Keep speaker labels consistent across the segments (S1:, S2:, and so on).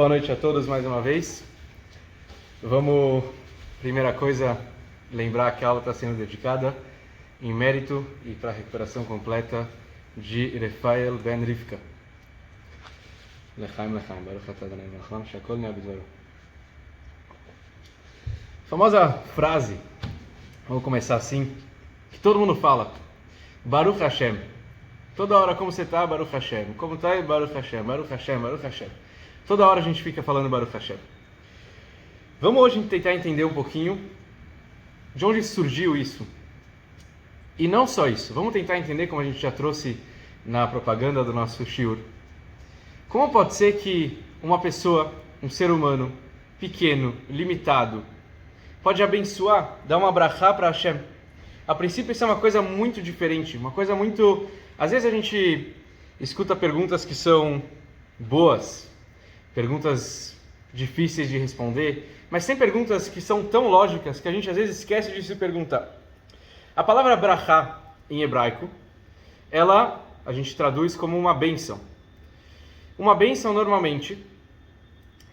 S1: Boa noite a todos mais uma vez. Vamos, primeira coisa, lembrar que a aula está sendo dedicada em mérito e para a recuperação completa de Rafael Ben Rivka. Lechaim, lechaim, baruch atah Adonai melech haolam, shakol nהיה בדברו. Famosa frase, vamos começar assim, que todo mundo fala, Baruch Hashem. Toda hora, como você está, Baruch Hashem. Como está, Baruch Hashem, Baruch Hashem, Baruch Hashem. Toda hora a gente fica falando Baruch Hashem. Vamos hoje tentar entender um pouquinho de onde surgiu isso. E não só isso, vamos tentar entender, como a gente já trouxe na propaganda do nosso shiur, como pode ser que uma pessoa, um ser humano, pequeno, limitado, pode abençoar, dar uma brachá para Hashem. A princípio isso é uma coisa muito diferente, uma coisa muito... Às vezes a gente escuta perguntas que são boas, perguntas difíceis de responder, mas tem perguntas que são tão lógicas que a gente às vezes esquece de se perguntar. A palavra brachá em hebraico, a gente traduz como uma bênção. Uma bênção normalmente,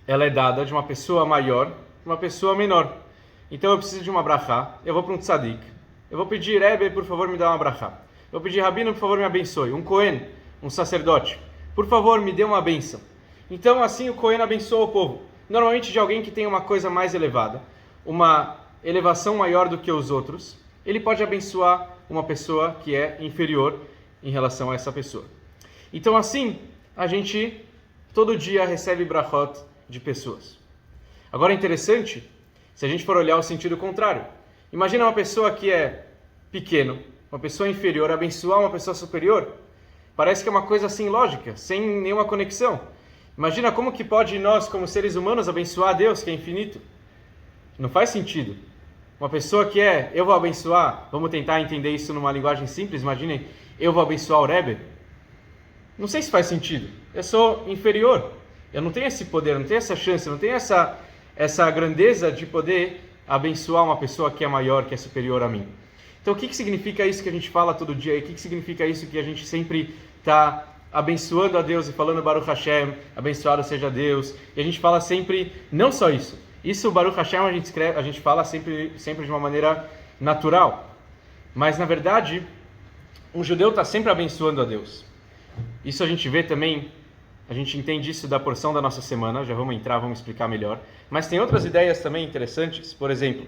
S1: ela é dada de uma pessoa maior, uma pessoa menor. Então eu preciso de uma brachá, eu vou para um tzadik, eu vou pedir, Rebbe, por favor, me dá uma brachá. Eu vou pedir, Rabino, por favor, me abençoe. Um Cohen, um sacerdote, por favor, me dê uma bênção. Então, assim, o Cohen abençoa o povo. Normalmente de alguém que tem uma coisa mais elevada, uma elevação maior do que os outros, ele pode abençoar uma pessoa que é inferior em relação a essa pessoa. Então, assim, a gente todo dia recebe brachot de pessoas. Agora, é interessante, se a gente for olhar o sentido contrário. Imagina uma pessoa que é pequeno, uma pessoa inferior, abençoar uma pessoa superior. Parece que é uma coisa assim lógica, sem nenhuma conexão. Imagina como que pode nós, como seres humanos, abençoar a Deus, que é infinito. Não faz sentido. Uma pessoa que eu vou abençoar, vamos tentar entender isso numa linguagem simples, imaginem, eu vou abençoar o Rebbe. Não sei se faz sentido. Eu sou inferior. Eu não tenho esse poder, não tenho essa chance, não tenho essa grandeza de poder abençoar uma pessoa que é maior, que é superior a mim. Então, o que significa isso que a gente fala todo dia? E o que significa isso que a gente sempre está abençoando a Deus e falando Baruch Hashem, abençoado seja Deus? E a gente fala sempre, não só isso. Isso, Baruch Hashem, a gente fala sempre de uma maneira natural. Mas, na verdade, um judeu está sempre abençoando a Deus. Isso a gente vê também, a gente entende isso da porção da nossa semana, já vamos entrar, vamos explicar melhor. Mas tem outras ideias também interessantes, por exemplo,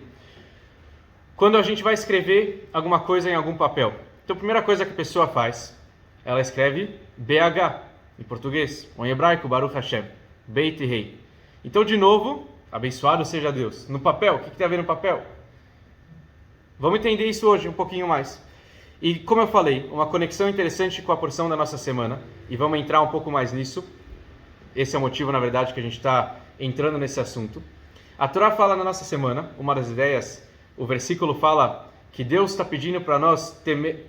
S1: quando a gente vai escrever alguma coisa em algum papel. Então, a primeira coisa que a pessoa faz, ela escreve BH, em português, ou em hebraico, Baruch Hashem, Beit Rei. Então, de novo, abençoado seja Deus. No papel, o que tem a ver no papel? Vamos entender isso hoje um pouquinho mais. E, como eu falei, uma conexão interessante com a porção da nossa semana, e vamos entrar um pouco mais nisso. Esse é o motivo, na verdade, que a gente está entrando nesse assunto. A Torá fala na nossa semana, uma das ideias, o versículo fala que Deus está pedindo para nós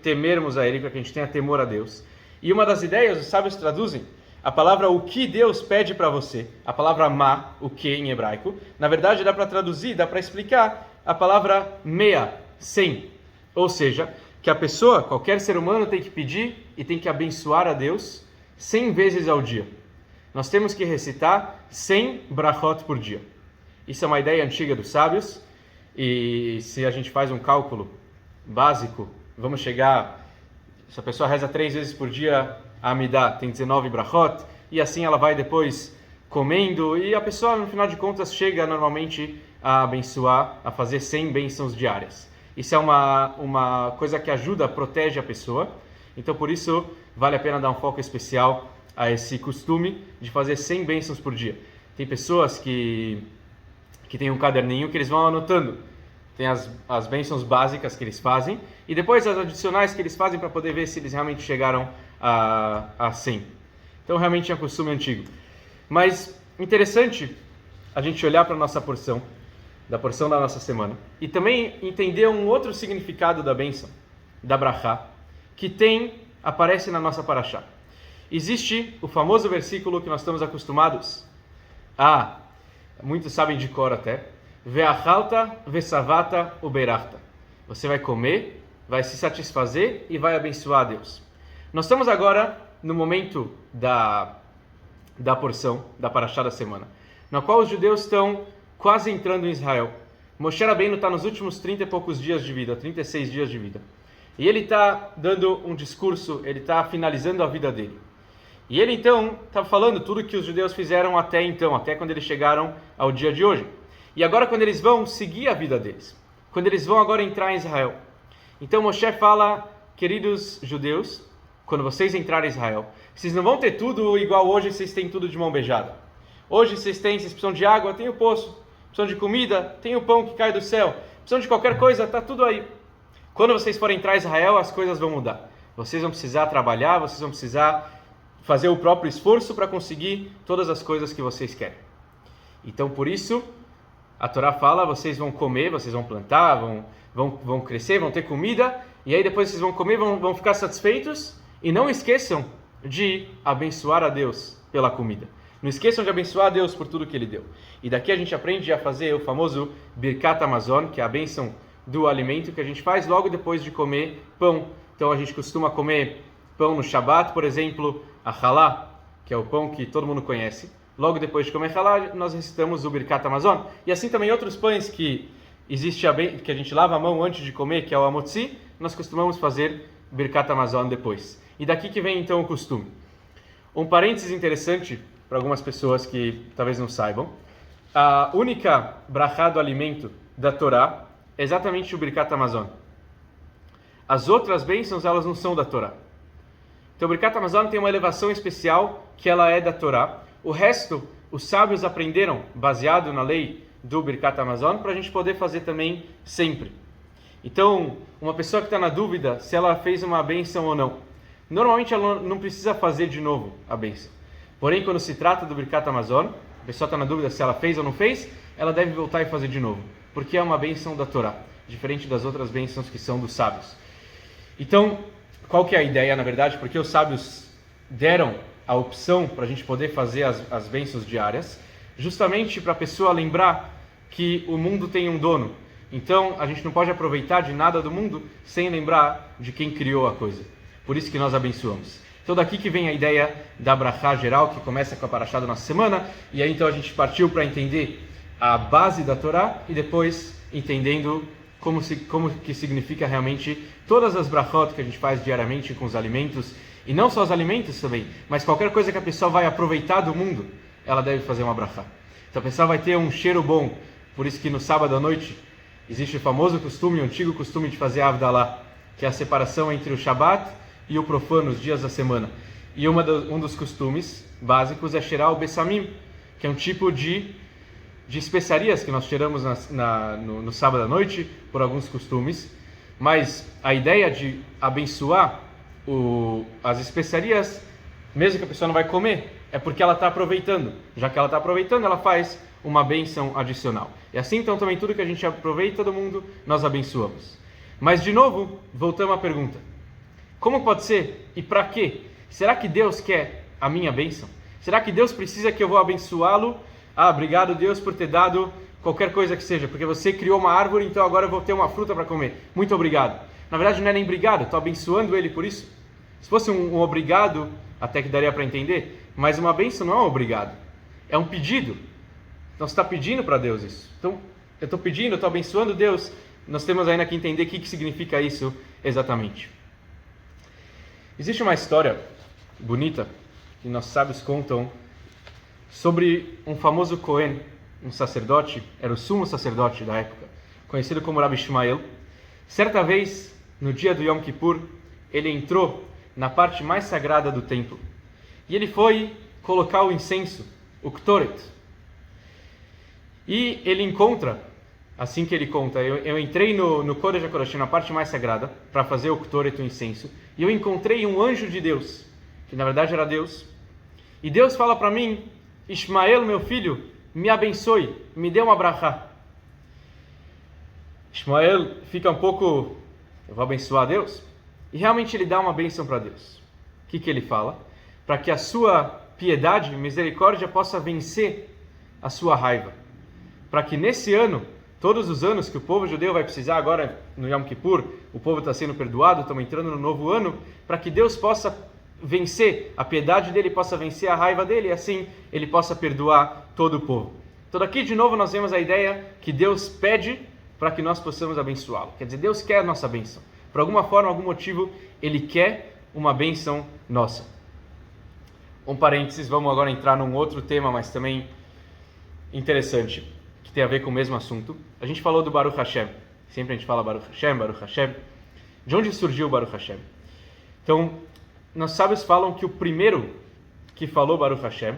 S1: temermos a Ele, para que a gente tenha temor a Deus. E uma das ideias, os sábios traduzem, a palavra o que Deus pede para você, a palavra ma, o que em hebraico, na verdade dá para traduzir, dá para explicar a palavra mea, 100. Ou seja, que a pessoa, qualquer ser humano, tem que pedir e tem que abençoar a Deus 100 vezes ao dia. Nós temos que recitar 100 brachot por dia. Isso é uma ideia antiga dos sábios. E se a gente faz um cálculo básico, vamos chegar, se a pessoa reza 3 vezes por dia, a Amidah tem 19 brachot, e assim ela vai depois comendo, e a pessoa, no final de contas, chega normalmente a abençoar, a fazer 100 bênçãos diárias. Isso é uma coisa que ajuda, protege a pessoa, então por isso vale a pena dar um foco especial a esse costume de fazer 100 bênçãos por dia. Tem pessoas que tem um caderninho que eles vão anotando. Tem as bênçãos básicas que eles fazem e depois as adicionais que eles fazem para poder ver se eles realmente chegaram a 100. Então realmente é um costume antigo. Mas interessante a gente olhar para a nossa porção, da porção da nossa semana, e também entender um outro significado da bênção, da brachá, que aparece na nossa paraxá. Existe o famoso versículo que nós estamos acostumados muitos sabem de cor até, Ve'achalta ve'savata ubeirachta. Você vai comer, vai se satisfazer e vai abençoar a Deus. Nós estamos agora no momento da porção, da paraxá da semana. na qual os judeus estão quase entrando em Israel. Moshe Rabbeinu está nos últimos 30 e poucos dias de vida, 36 dias de vida. E ele está dando um discurso, ele está finalizando a vida dele. E ele então está falando tudo que os judeus fizeram até então, até quando eles chegaram ao dia de hoje. E agora quando eles vão seguir a vida deles, quando eles vão agora entrar em Israel. Então Moshe fala, queridos judeus, quando vocês entrarem em Israel, vocês não vão ter tudo igual hoje, vocês têm tudo de mão beijada. Hoje vocês precisam de água, tem o poço. Precisam de comida, tem o pão que cai do céu. Precisam de qualquer coisa, está tudo aí. Quando vocês forem entrar em Israel, as coisas vão mudar. Vocês vão precisar trabalhar, vocês vão precisar fazer o próprio esforço para conseguir todas as coisas que vocês querem. Então, por isso, a Torá fala, vocês vão comer, vocês vão plantar, vão crescer, vão ter comida, e aí depois vocês vão comer, vão ficar satisfeitos, e não esqueçam de abençoar a Deus pela comida. Não esqueçam de abençoar a Deus por tudo que Ele deu. E daqui a gente aprende a fazer o famoso Birkat Hamazon, que é a bênção do alimento que a gente faz logo depois de comer pão. Então a gente costuma comer pão no Shabat, por exemplo, a Halá, que é o pão que todo mundo conhece. Logo depois de comer Halá, nós recitamos o Birkat Hamazon. E assim também outros pães que que a gente lava a mão antes de comer, que é o Amotzi, nós costumamos fazer Birkat Hamazon depois. E daqui que vem então o costume. Um parênteses interessante para algumas pessoas que talvez não saibam. A única brachá do alimento da Torá é exatamente o Birkat Hamazon. As outras bênçãos, elas não são da Torá. Então o Birkat Hamazon tem uma elevação especial que ela é da Torá. O resto, os sábios aprenderam, baseado na lei do Birkat Hamazon, para a gente poder fazer também sempre. Então, uma pessoa que está na dúvida se ela fez uma bênção ou não, normalmente ela não precisa fazer de novo a bênção. Porém, quando se trata do Birkat Hamazon, a pessoa está na dúvida se ela fez ou não fez, ela deve voltar e fazer de novo, porque é uma bênção da Torá, diferente das outras bênçãos que são dos sábios. Então, qual que é a ideia, na verdade? Porque os sábios deram a opção para a gente poder fazer as bênçãos diárias, justamente para a pessoa lembrar que o mundo tem um dono. Então, a gente não pode aproveitar de nada do mundo sem lembrar de quem criou a coisa. Por isso que nós abençoamos. Então daqui que vem a ideia da brachá geral, que começa com a paraxá da nossa semana, e aí então a gente partiu para entender a base da Torá, e depois entendendo como que significa realmente todas as brachot que a gente faz diariamente com os alimentos, e não só os alimentos também, mas qualquer coisa que a pessoa vai aproveitar do mundo, ela deve fazer uma brachá. Então a pessoa vai ter um cheiro bom, por isso que no sábado à noite existe o famoso costume, o antigo costume de fazer Avdalá, que é a separação entre o Shabat e o profano, os dias da semana. E um dos costumes básicos é cheirar o bessamim, que é um tipo de especiarias que nós cheiramos no sábado à noite, por alguns costumes. Mas a ideia de abençoar as especiarias, mesmo que a pessoa não vai comer, é porque ela está aproveitando. Já que ela está aproveitando, ela faz uma bênção adicional. E assim, então, também tudo que a gente aproveita do mundo, nós abençoamos. Mas, de novo, voltamos à pergunta. Como pode ser? E para quê? Será que Deus quer a minha bênção? Será que Deus precisa que eu vou abençoá-lo? Ah, obrigado Deus por ter dado qualquer coisa que seja, porque você criou uma árvore, então agora eu vou ter uma fruta para comer. Muito obrigado. Na verdade não é nem obrigado, estou abençoando ele por isso. Se fosse um obrigado, até que daria para entender, mas uma bênção não é um obrigado, é um pedido. Então você está pedindo para Deus isso. Então eu estou pedindo, eu estou abençoando Deus. Nós temos ainda que entender o que significa isso exatamente. Existe uma história bonita que nossos sábios contam sobre um famoso Cohen, um sacerdote, era o sumo sacerdote da época, conhecido como Rabi Ishmael. Certa vez, no dia do Yom Kippur, ele entrou na parte mais sagrada do templo e ele foi colocar o incenso, o Ktoret. E ele encontra, assim que ele conta, eu entrei no Kodesh HaKodashim, na parte mais sagrada, para fazer o Ktoret, o incenso, e eu encontrei um anjo de Deus, que na verdade era Deus, e Deus fala para mim: Ishmael, meu filho, me abençoe, me dê uma brachá. Ishmael fica um pouco, eu vou abençoar a Deus? E realmente ele dá uma bênção para Deus. O que ele fala? Para que a sua piedade e misericórdia possa vencer a sua raiva. Para que nesse ano, todos os anos que o povo judeu vai precisar agora no Yom Kippur, o povo está sendo perdoado, estamos entrando no novo ano, para que Deus possa vencer, a piedade dele possa vencer a raiva dele, e assim ele possa perdoar todo o povo. Então aqui de novo nós vemos a ideia que Deus pede para que nós possamos abençoá-lo. Quer dizer, Deus quer a nossa bênção. Por alguma forma, algum motivo, Ele quer uma bênção nossa. Um parênteses, vamos agora entrar num outro tema, mas também interessante, que tem a ver com o mesmo assunto. A gente falou do Baruch Hashem. Sempre a gente fala Baruch Hashem, Baruch Hashem. De onde surgiu o Baruch Hashem? Então, nossos sábios falam que o primeiro que falou Baruch Hashem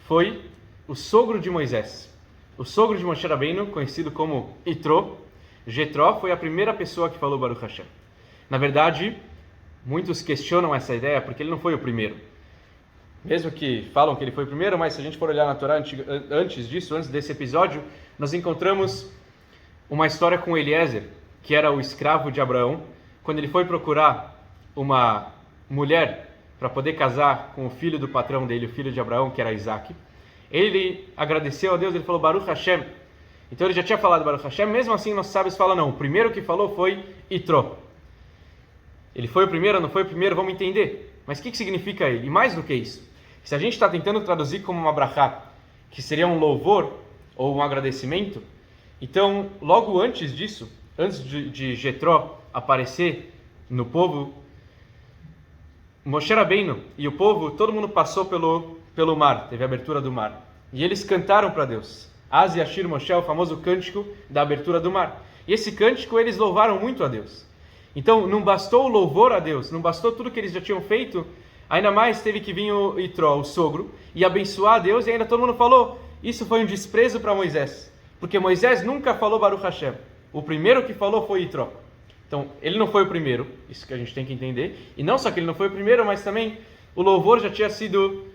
S1: foi o sogro de Moisés. O sogro de Moshe Rabbeinu, conhecido como Itró, Jetró, foi a primeira pessoa que falou Baruch Hashem. Na verdade, muitos questionam essa ideia porque ele não foi o primeiro. Mesmo que falam que ele foi o primeiro, mas se a gente for olhar na Torá antes disso, antes desse episódio, nós encontramos uma história com Eliezer, que era o escravo de Abraão, quando ele foi procurar uma mulher para poder casar com o filho do patrão dele, o filho de Abraão, que era Isaac. Ele agradeceu a Deus, ele falou Baruch Hashem. Então ele já tinha falado Baruch Hashem, mesmo assim nossos sábios falam não, o primeiro que falou foi Itró. Ele foi o primeiro, não foi o primeiro, vamos entender. Mas o que significa ele? E mais do que isso, se a gente está tentando traduzir como uma brachá, que seria um louvor ou um agradecimento, então logo antes disso, antes de Jetró aparecer no povo, Moshe Rabbeinu e o povo, todo mundo passou pelo mar, teve a abertura do mar. E eles cantaram para Deus. Az Yashir Moshe, o famoso cântico da abertura do mar. E esse cântico eles louvaram muito a Deus. Então não bastou o louvor a Deus, não bastou tudo que eles já tinham feito, ainda mais teve que vir o Itró, o sogro, e abençoar a Deus, e ainda todo mundo falou, isso foi um desprezo para Moisés. Porque Moisés nunca falou Baruch Hashem. O primeiro que falou foi Itró. Então, ele não foi o primeiro, isso que a gente tem que entender. E não só que ele não foi o primeiro, mas também o louvor já tinha sido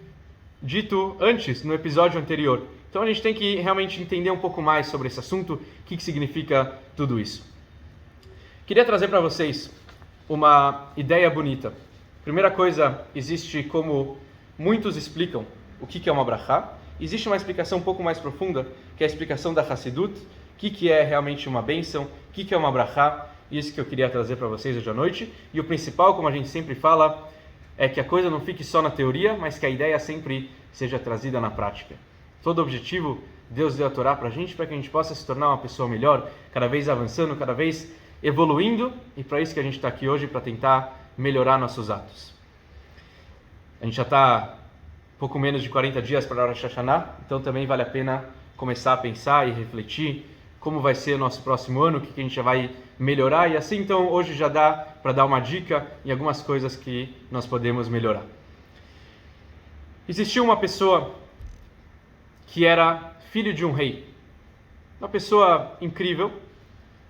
S1: dito antes, no episódio anterior. Então, a gente tem que realmente entender um pouco mais sobre esse assunto, o que significa tudo isso. Queria trazer para vocês uma ideia bonita. Primeira coisa, existe como muitos explicam o que é uma brachá. Existe uma explicação um pouco mais profunda, que é a explicação da Hassidut, o que é realmente uma bênção, o que é uma brachá. Isso que eu queria trazer para vocês hoje à noite. E o principal, como a gente sempre fala, é que a coisa não fique só na teoria, mas que a ideia sempre seja trazida na prática. Todo objetivo, Deus deu a Torá para a gente que a gente possa se tornar uma pessoa melhor, cada vez avançando, cada vez evoluindo, e para isso que a gente está aqui hoje, para tentar melhorar nossos atos. A gente já está pouco menos de 40 dias para a Rosh Hashanah, então também vale a pena começar a pensar e refletir como vai ser o nosso próximo ano, o que a gente já vai melhorar, e assim então hoje já dá para dar uma dica em algumas coisas que nós podemos melhorar. Existiu uma pessoa que era filho de um rei, uma pessoa incrível,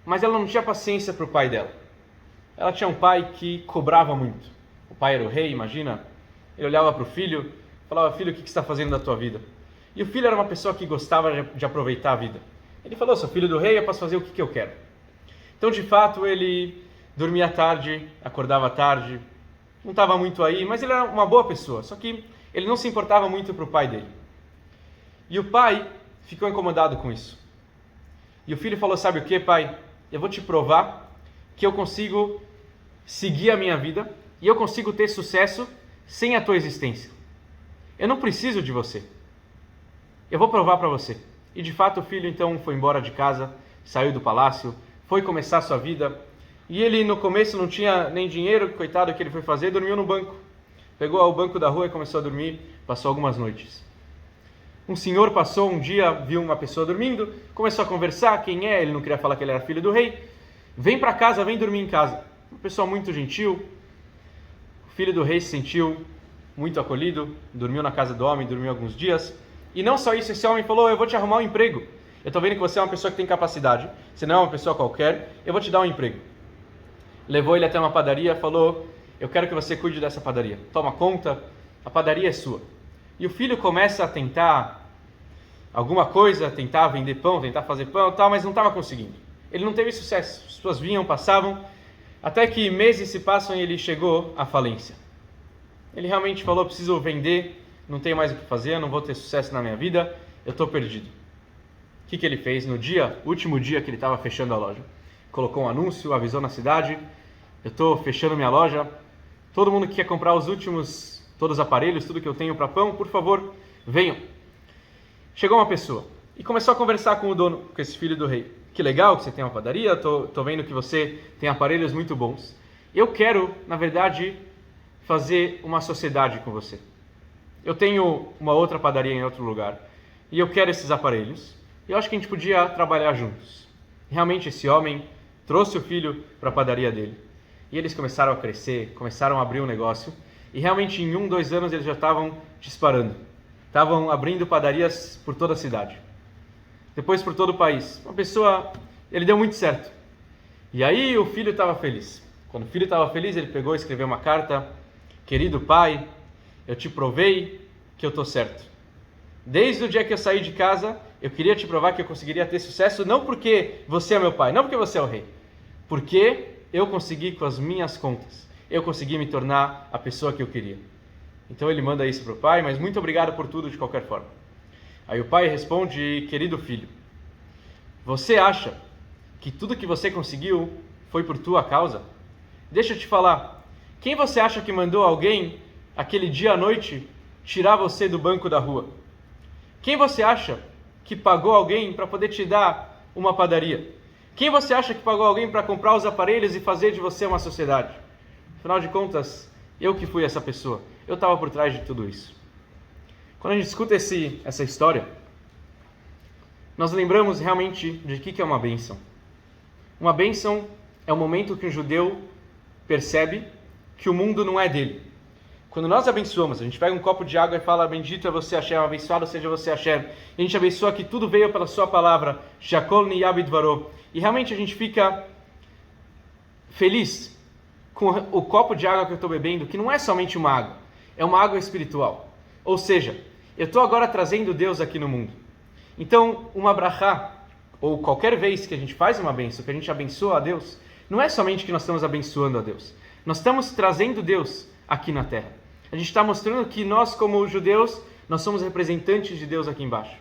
S1: mas ela não tinha paciência para o pai dela. Ela tinha um pai que cobrava muito. O pai era o rei, imagina, ele olhava para o filho, falava, filho, o que você está fazendo da tua vida? E o filho era uma pessoa que gostava de aproveitar a vida. Ele falou, sou filho do rei, eu posso fazer o que eu quero. Então, de fato, ele dormia tarde, acordava tarde, não estava muito aí, mas ele era uma boa pessoa, só que ele não se importava muito para o pai dele. E o pai ficou incomodado com isso. E o filho falou, sabe o que, pai? Eu vou te provar que eu consigo seguir a minha vida e eu consigo ter sucesso sem a tua existência. Eu não preciso de você. Eu vou provar para você. E de fato o filho então foi embora de casa, saiu do palácio, foi começar a sua vida. E ele no começo não tinha nem dinheiro, coitado, que ele foi fazer, dormiu no banco. Pegou o banco da rua e começou a dormir, passou algumas noites. Um senhor passou um dia, viu uma pessoa dormindo, começou a conversar, quem é? Ele não queria falar que ele era filho do rei. Vem para casa, vem dormir em casa. Uma pessoa muito gentil. O filho do rei se sentiu muito acolhido, dormiu na casa do homem, dormiu alguns dias. E não só isso, esse homem falou, eu vou te arrumar um emprego. Eu estou vendo que você é uma pessoa que tem capacidade, você não é uma pessoa qualquer, eu vou te dar um emprego. Levou ele até uma padaria, falou, eu quero que você cuide dessa padaria. Toma conta, a padaria é sua. E o filho começa a tentar alguma coisa, tentar vender pão, tentar fazer pão e tal, mas não estava conseguindo. Ele não teve sucesso, as pessoas vinham, passavam, até que meses se passam e ele chegou à falência. Ele realmente falou, preciso vender, não tenho mais o que fazer, não vou ter sucesso na minha vida, eu estou perdido. O que ele fez no último dia que ele estava fechando a loja? Colocou um anúncio, avisou na cidade, eu estou fechando minha loja, todo mundo que quer comprar os últimos, todos os aparelhos, tudo que eu tenho para pão, por favor, venham. Chegou uma pessoa e começou a conversar com o dono, com esse filho do rei. Que legal que você tem uma padaria, tô vendo que você tem aparelhos muito bons. Eu quero, na verdade, fazer uma sociedade com você. Eu tenho uma outra padaria em outro lugar e eu quero esses aparelhos. E eu acho que a gente podia trabalhar juntos. Realmente esse homem trouxe o filho para a padaria dele. E eles começaram a crescer, começaram a abrir um negócio. E realmente em 2 anos eles já estavam disparando. Estavam abrindo padarias por toda a cidade. Depois por todo o país. Ele deu muito certo. E aí o filho estava feliz. Quando o filho estava feliz, ele pegou e escreveu uma carta. Querido pai, eu te provei que eu estou certo. Desde o dia que eu saí de casa, eu queria te provar que eu conseguiria ter sucesso, não porque você é meu pai, não porque você é o rei. Porque eu consegui com as minhas contas. Eu consegui me tornar a pessoa que eu queria. Então ele manda isso para o pai, mas muito obrigado por tudo de qualquer forma. Aí o pai responde, querido filho, você acha que tudo que você conseguiu foi por tua causa? Deixa eu te falar, quem você acha que mandou alguém, aquele dia à noite, tirar você do banco da rua? Quem você acha que pagou alguém para poder te dar uma padaria? Quem você acha que pagou alguém para comprar os aparelhos e fazer de você uma sociedade? Afinal de contas, eu que fui essa pessoa, eu estava por trás de tudo isso. Quando a gente escuta essa história, nós lembramos realmente de que é uma bênção. Uma bênção é o momento que um judeu percebe que o mundo não é dele. Quando nós abençoamos, a gente pega um copo de água e fala, bendito é você Hashem, abençoado seja você Hashem. E a gente abençoa que tudo veio pela sua palavra, Shakol Niyab Dvaro. E realmente a gente fica feliz com o copo de água que eu estou bebendo, que não é somente uma água, é uma água espiritual. Ou seja, eu estou agora trazendo Deus aqui no mundo. Então, uma brachá, ou qualquer vez que a gente faz uma bênção, que a gente abençoa a Deus, não é somente que nós estamos abençoando a Deus. Nós estamos trazendo Deus aqui na terra. A gente está mostrando que nós, como judeus, nós somos representantes de Deus aqui embaixo.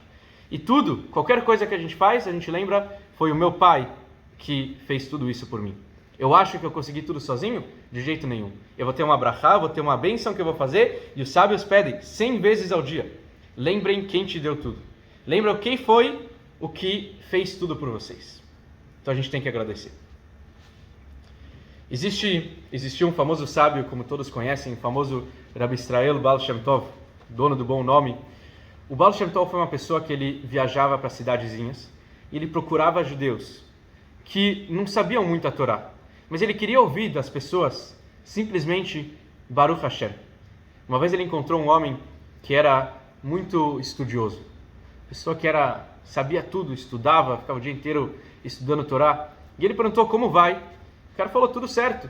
S1: E tudo, qualquer coisa que a gente faz, a gente lembra, foi o meu pai que fez tudo isso por mim. Eu acho que eu consegui tudo sozinho? De jeito nenhum. Eu vou ter uma brachá, vou ter uma bênção que eu vou fazer, e os sábios pedem 100 vezes ao dia. Lembrem quem te deu tudo. Lembram quem foi o que fez tudo por vocês. Então a gente tem que agradecer. Existiu um famoso sábio, como todos conhecem, o famoso Rabbi Israel Baal Shem Tov, dono do bom nome. O Baal Shem Tov foi uma pessoa que ele viajava para cidadezinhas e ele procurava judeus que não sabiam muito a Torá, mas ele queria ouvir das pessoas simplesmente Baruch Hashem. Uma vez ele encontrou um homem que era muito estudioso, pessoa que sabia tudo, estudava, ficava o dia inteiro estudando Torá, e ele perguntou como vai. O cara falou tudo certo.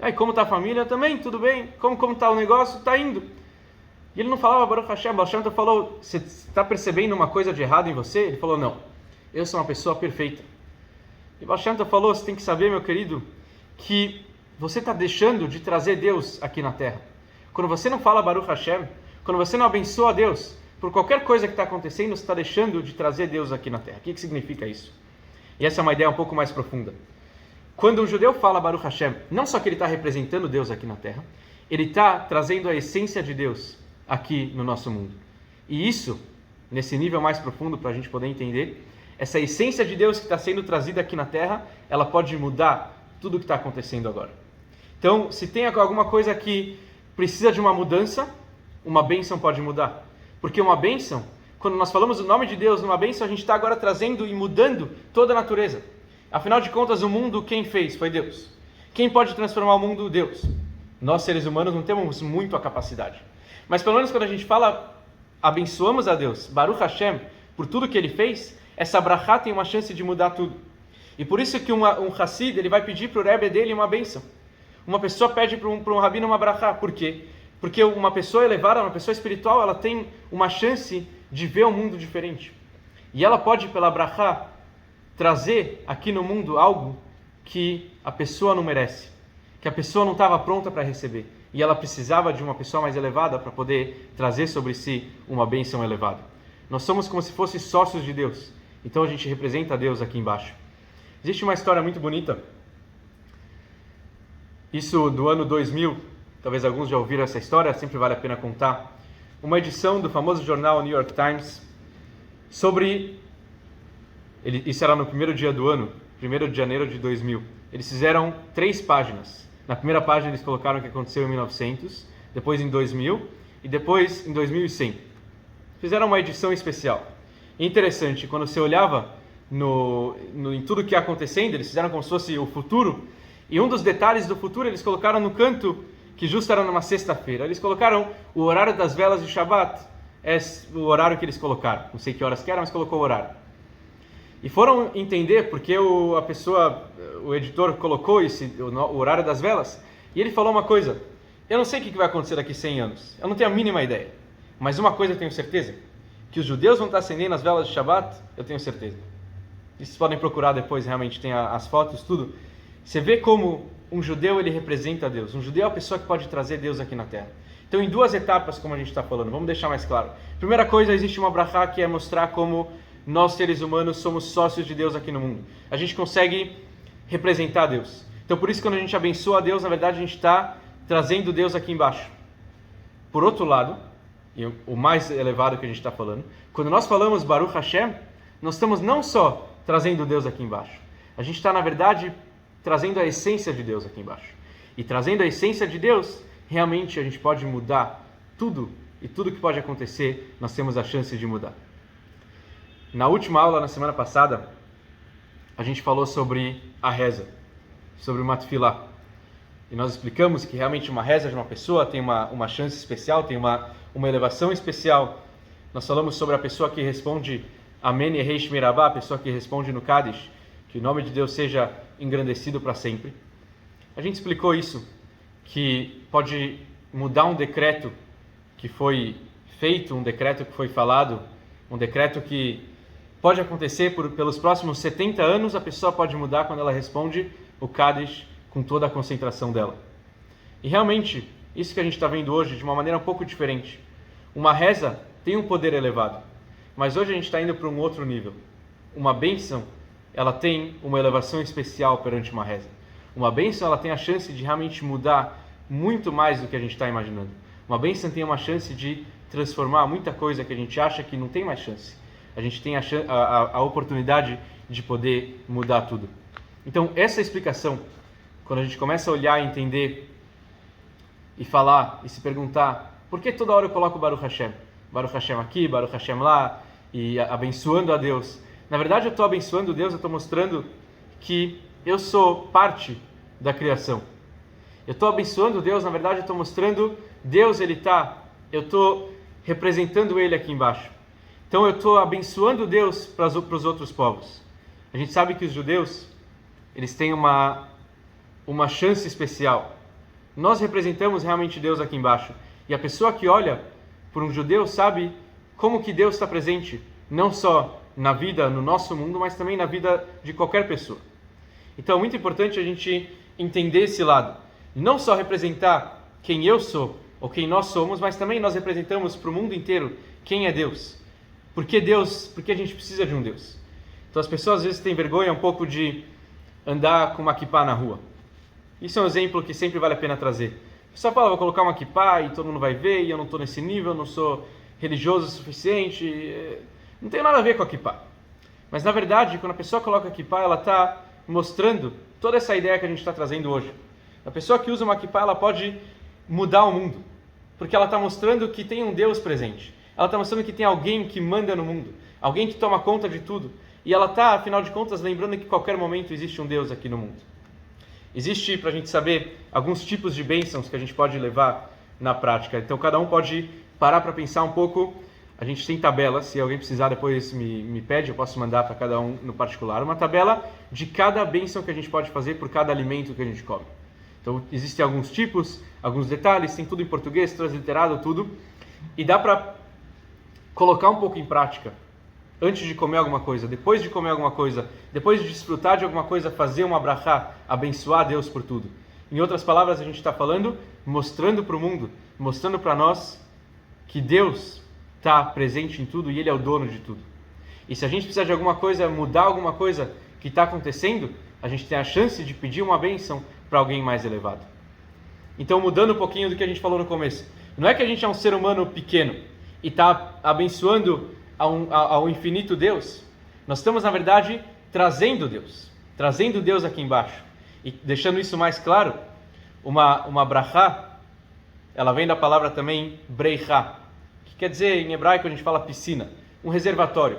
S1: Aí como está a família? Também, tudo bem. Como está o negócio? Está indo. E ele não falava Baruch Hashem. Baal Shem Tov falou, você está percebendo uma coisa de errado em você? Ele falou, não, eu sou uma pessoa perfeita. E Baal Shem Tov falou, você tem que saber, meu querido, que você está deixando de trazer Deus aqui na terra. Quando você não fala Baruch Hashem, quando você não abençoa a Deus, por qualquer coisa que está acontecendo, você está deixando de trazer Deus aqui na terra. O que significa isso? E essa é uma ideia um pouco mais profunda. Quando um judeu fala Baruch Hashem, não só que ele está representando Deus aqui na terra, ele está trazendo a essência de Deus aqui no nosso mundo. E isso, nesse nível mais profundo, para a gente poder entender, essa essência de Deus que está sendo trazida aqui na terra, ela pode mudar tudo o que está acontecendo agora. Então, se tem alguma coisa que precisa de uma mudança, uma bênção pode mudar. Porque uma bênção, quando nós falamos o nome de Deus numa bênção, a gente está agora trazendo e mudando toda a natureza. Afinal de contas, o mundo quem fez? Foi Deus. Quem pode transformar o mundo? Deus. Nós, seres humanos, não temos muito a capacidade. Mas pelo menos quando a gente fala, abençoamos a Deus, Baruch Hashem, por tudo que Ele fez, essa brachá tem uma chance de mudar tudo. E por isso que um Hassid, ele vai pedir para o Rebbe dele uma bênção. Uma pessoa pede para um rabino uma brachá. Por quê? Porque uma pessoa elevada, uma pessoa espiritual, ela tem uma chance de ver um mundo diferente. E ela pode, pela brachá, trazer aqui no mundo algo que a pessoa não merece, que a pessoa não estava pronta para receber, e ela precisava de uma pessoa mais elevada para poder trazer sobre si uma bênção elevada. Nós somos como se fossem sócios de Deus, então a gente representa Deus aqui embaixo. Existe uma história muito bonita, isso do ano 2000, talvez alguns já ouviram essa história, sempre vale a pena contar. Uma edição do famoso jornal New York Times sobre... Isso era no primeiro dia do ano, 1º de janeiro de 2000. Eles fizeram 3 páginas. Na primeira página eles colocaram o que aconteceu em 1900, depois em 2000 e depois em 2100. Fizeram uma edição especial. E interessante, quando você olhava em tudo que ia acontecendo, eles fizeram como se fosse o futuro, e um dos detalhes do futuro eles colocaram no canto, que justo era numa sexta-feira, eles colocaram o horário das velas de Shabbat, é o horário que eles colocaram, não sei que horas que era, mas colocou o horário. E foram entender porque o editor colocou o horário das velas, e ele falou uma coisa: eu não sei o que vai acontecer daqui 100 anos, eu não tenho a mínima ideia, mas uma coisa eu tenho certeza, que os judeus vão estar acendendo as velas de Shabbat, eu tenho certeza. E vocês podem procurar depois, realmente tem as fotos, tudo. Você vê como um judeu ele representa Deus. Um judeu é a pessoa que pode trazer Deus aqui na Terra. Então, em 2 etapas, como a gente está falando, vamos deixar mais claro. Primeira coisa, existe uma brachá que é mostrar como nós, seres humanos, somos sócios de Deus aqui no mundo. A gente consegue representar Deus. Então, por isso, quando a gente abençoa a Deus, na verdade, a gente está trazendo Deus aqui embaixo. Por outro lado, e o mais elevado que a gente está falando, quando nós falamos Baruch Hashem, nós estamos não só trazendo Deus aqui embaixo, a gente está, na verdade, trazendo a essência de Deus aqui embaixo. E trazendo a essência de Deus, realmente a gente pode mudar tudo, e tudo que pode acontecer, nós temos a chance de mudar. Na última aula, na semana passada, a gente falou sobre a reza, sobre uma tefilá. E nós explicamos que realmente uma reza de uma pessoa tem uma chance especial, tem uma elevação especial. Nós falamos sobre a pessoa que responde Amém Yehei Shmei Rabbah, a pessoa que responde no Kaddish, que o nome de Deus seja engrandecido para sempre. A gente explicou isso, que pode mudar um decreto que foi feito, um decreto que foi falado, um decreto que pode acontecer pelos próximos 70 anos, a pessoa pode mudar quando ela responde o Kaddish com toda a concentração dela. E realmente, isso que a gente está vendo hoje de uma maneira um pouco diferente. Uma reza tem um poder elevado, mas hoje a gente está indo para um outro nível. Uma bênção, ela tem uma elevação especial perante uma reza. Uma bênção, ela tem a chance de realmente mudar muito mais do que a gente está imaginando. Uma bênção tem uma chance de transformar muita coisa que a gente acha que não tem mais chance. A gente tem a oportunidade de poder mudar tudo. Então, essa explicação, quando a gente começa a olhar e entender e falar e se perguntar por que toda hora eu coloco Baruch Hashem? Baruch Hashem aqui, Baruch Hashem lá, e abençoando a Deus. Na verdade, eu estou abençoando Deus, eu estou mostrando que eu sou parte da criação. Eu estou abençoando Deus, na verdade, eu estou mostrando Deus, eu estou representando Ele aqui embaixo. Então, eu estou abençoando Deus para os outros povos. A gente sabe que os judeus, eles têm uma chance especial. Nós representamos realmente Deus aqui embaixo. E a pessoa que olha por um judeu sabe como que Deus está presente, não só na vida, no nosso mundo, mas também na vida de qualquer pessoa. Então é muito importante a gente entender esse lado. Não só representar quem eu sou, ou quem nós somos, mas também nós representamos para o mundo inteiro quem é Deus. Por que Deus? Por que a gente precisa de um Deus? Então as pessoas às vezes têm vergonha um pouco de andar com uma kippá na rua. Isso é um exemplo que sempre vale a pena trazer. A pessoa fala, vou colocar uma kippá e todo mundo vai ver, e eu não estou nesse nível, eu não sou religioso o suficiente. Não tem nada a ver com a kippá. Mas na verdade, quando a pessoa coloca a kippá, ela está mostrando toda essa ideia que a gente está trazendo hoje. A pessoa que usa uma kippá, ela pode mudar o mundo, porque ela está mostrando que tem um Deus presente. Ela está mostrando que tem alguém que manda no mundo, alguém que toma conta de tudo. E ela está, afinal de contas, lembrando que em qualquer momento existe um Deus aqui no mundo. Existe, para a gente saber, alguns tipos de bênçãos que a gente pode levar na prática. Então, cada um pode parar para pensar um pouco. A gente tem tabelas, se alguém precisar depois me pede, eu posso mandar para cada um no particular. Uma tabela de cada bênção que a gente pode fazer por cada alimento que a gente come. Então, existem alguns tipos, alguns detalhes, tem tudo em português, transliterado, tudo. E dá para colocar um pouco em prática. Antes de comer alguma coisa, depois de comer alguma coisa, depois de desfrutar de alguma coisa, fazer uma brachá, abençoar Deus por tudo. Em outras palavras, a gente está falando, mostrando para o mundo, mostrando para nós que Deus está presente em tudo e Ele é o dono de tudo. E se a gente precisar de alguma coisa, mudar alguma coisa que está acontecendo, a gente tem a chance de pedir uma bênção para alguém mais elevado. Então, mudando um pouquinho do que a gente falou no começo. Não é que a gente é um ser humano pequeno e está abençoando ao infinito Deus. Nós estamos, na verdade, trazendo Deus aqui embaixo. E deixando isso mais claro, uma brachá, ela vem da palavra também breichá, que quer dizer, em hebraico a gente fala piscina, um reservatório.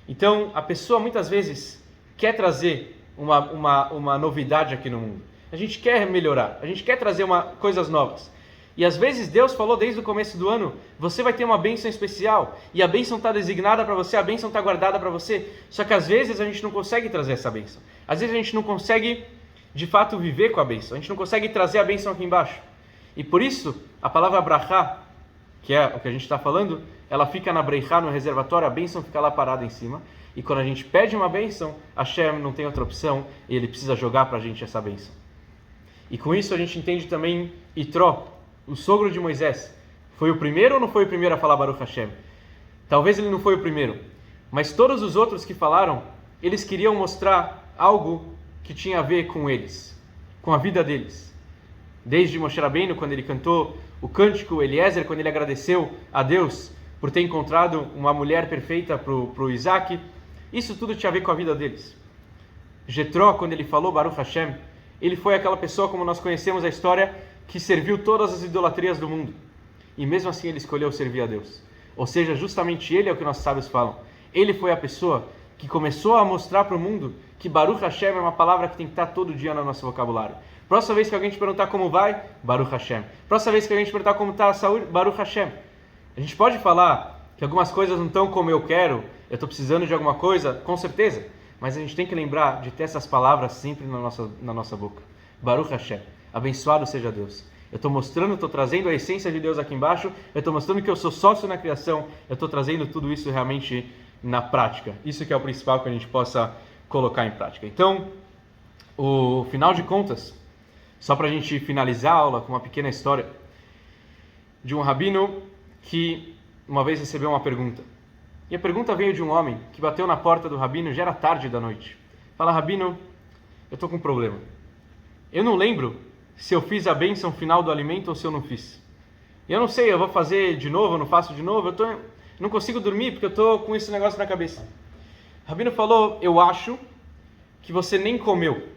S1: Então, a pessoa muitas vezes quer trazer uma novidade aqui no mundo. A gente quer melhorar, a gente quer trazer coisas novas. E às vezes Deus falou desde o começo do ano, você vai ter uma bênção especial, e a bênção está designada para você, a bênção está guardada para você, só que às vezes a gente não consegue trazer essa bênção. Às vezes a gente não consegue, de fato, viver com a bênção, a gente não consegue trazer a bênção aqui embaixo. E por isso, a palavra brachá, que é o que a gente está falando, ela fica na breichá, no reservatório, a bênção fica lá parada em cima, e quando a gente pede uma bênção, Hashem não tem outra opção, e ele precisa jogar para a gente essa bênção. E com isso a gente entende também Itró, o sogro de Moisés. Foi o primeiro ou não foi o primeiro a falar Baruch Hashem? Talvez ele não foi o primeiro, mas todos os outros que falaram, eles queriam mostrar algo que tinha a ver com eles, com a vida deles. Desde Moshe Rabbeinu, quando ele cantou o cântico, Eliezer, quando ele agradeceu a Deus por ter encontrado uma mulher perfeita para o Isaac, isso tudo tinha a ver com a vida deles. Jetró, quando ele falou Baruch Hashem, ele foi aquela pessoa, como nós conhecemos a história, que serviu todas as idolatrias do mundo. E mesmo assim ele escolheu servir a Deus. Ou seja, justamente ele é o que nossos sábios falam. Ele foi a pessoa que começou a mostrar para o mundo que Baruch Hashem é uma palavra que tem que estar todo dia no nosso vocabulário. Próxima vez que alguém te perguntar como vai, Baruch Hashem. Próxima vez que alguém te perguntar como está a saúde, Baruch Hashem. A gente pode falar que algumas coisas não estão como eu quero, eu estou precisando de alguma coisa, com certeza. Mas a gente tem que lembrar de ter essas palavras sempre na nossa boca. Baruch Hashem. Abençoado seja Deus. Eu estou mostrando, estou trazendo a essência de Deus aqui embaixo, eu estou mostrando que eu sou sócio na criação, eu estou trazendo tudo isso realmente na prática. Isso que é o principal que a gente possa colocar em prática. Então, o final de contas, só para a gente finalizar a aula com uma pequena história de um rabino que uma vez recebeu uma pergunta. E a pergunta veio de um homem que bateu na porta do rabino, já era tarde da noite. Fala, rabino, eu estou com um problema. Eu não lembro se eu fiz a bênção final do alimento ou se eu não fiz. E eu não sei, eu vou fazer de novo, eu não faço de novo, eu não consigo dormir porque eu estou com esse negócio na cabeça. O rabino falou, eu acho que você nem comeu.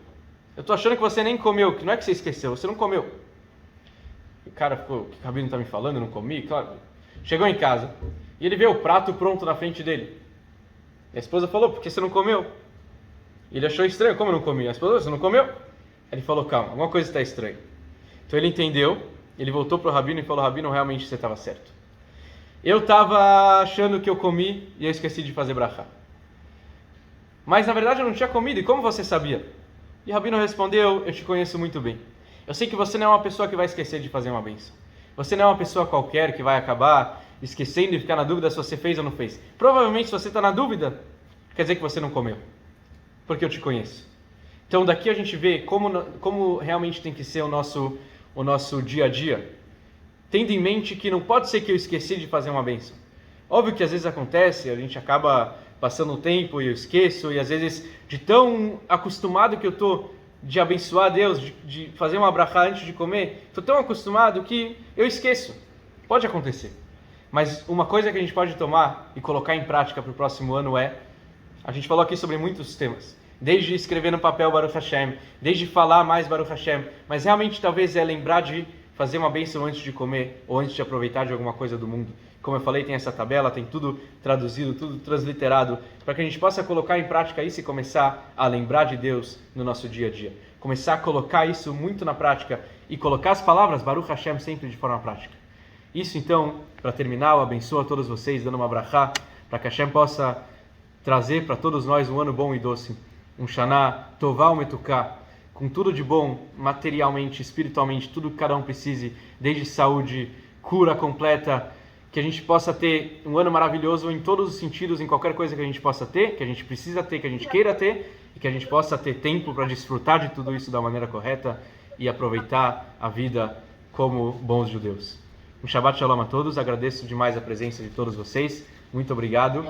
S1: Eu estou achando que você nem comeu, que não é que você esqueceu, você não comeu. E o cara ficou, o que o rabino está me falando, eu não comi? Claro. Chegou em casa e ele vê o prato pronto na frente dele. E a esposa falou, por que você não comeu? E ele achou estranho, como eu não comi? A esposa falou, você não comeu? Ele falou, calma, alguma coisa está estranha. Então ele entendeu, ele voltou para o rabino e falou, rabino, realmente você estava certo. Eu estava achando que eu comi e eu esqueci de fazer brachá. Mas na verdade eu não tinha comido, e como você sabia? E o rabino respondeu, eu te conheço muito bem. Eu sei que você não é uma pessoa que vai esquecer de fazer uma bênção. Você não é uma pessoa qualquer que vai acabar esquecendo e ficar na dúvida se você fez ou não fez. Provavelmente se você está na dúvida, quer dizer que você não comeu. Porque eu te conheço. Então daqui a gente vê como realmente tem que ser o nosso dia a dia, tendo em mente que não pode ser que eu esqueci de fazer uma bênção. Óbvio que às vezes acontece, a gente acaba passando o tempo e eu esqueço, e às vezes de tão acostumado que eu estou de abençoar a Deus, de fazer uma brachá antes de comer, estou tão acostumado que eu esqueço. Pode acontecer. Mas uma coisa que a gente pode tomar e colocar em prática para o próximo ano é, a gente falou aqui sobre muitos temas, desde escrever no papel Baruch Hashem, desde falar mais Baruch Hashem, mas realmente talvez é lembrar de fazer uma bênção antes de comer ou antes de aproveitar de alguma coisa do mundo. Como eu falei, tem essa tabela, tem tudo traduzido, tudo transliterado, para que a gente possa colocar em prática isso e começar a lembrar de Deus no nosso dia a dia. Começar a colocar isso muito na prática e colocar as palavras Baruch Hashem sempre de forma prática. Isso então, para terminar, eu abençoo a todos vocês, dando uma brachá, para que Hashem possa trazer para todos nós um ano bom e doce. Um Shana Tová Umetuká, com tudo de bom, materialmente, espiritualmente, tudo que cada um precise, desde saúde, cura completa, que a gente possa ter um ano maravilhoso em todos os sentidos, em qualquer coisa que a gente possa ter, que a gente precisa ter, que a gente queira ter, e que a gente possa ter tempo para desfrutar de tudo isso da maneira correta e aproveitar a vida como bons judeus. Um Shabbat Shalom a todos, agradeço demais a presença de todos vocês, muito obrigado.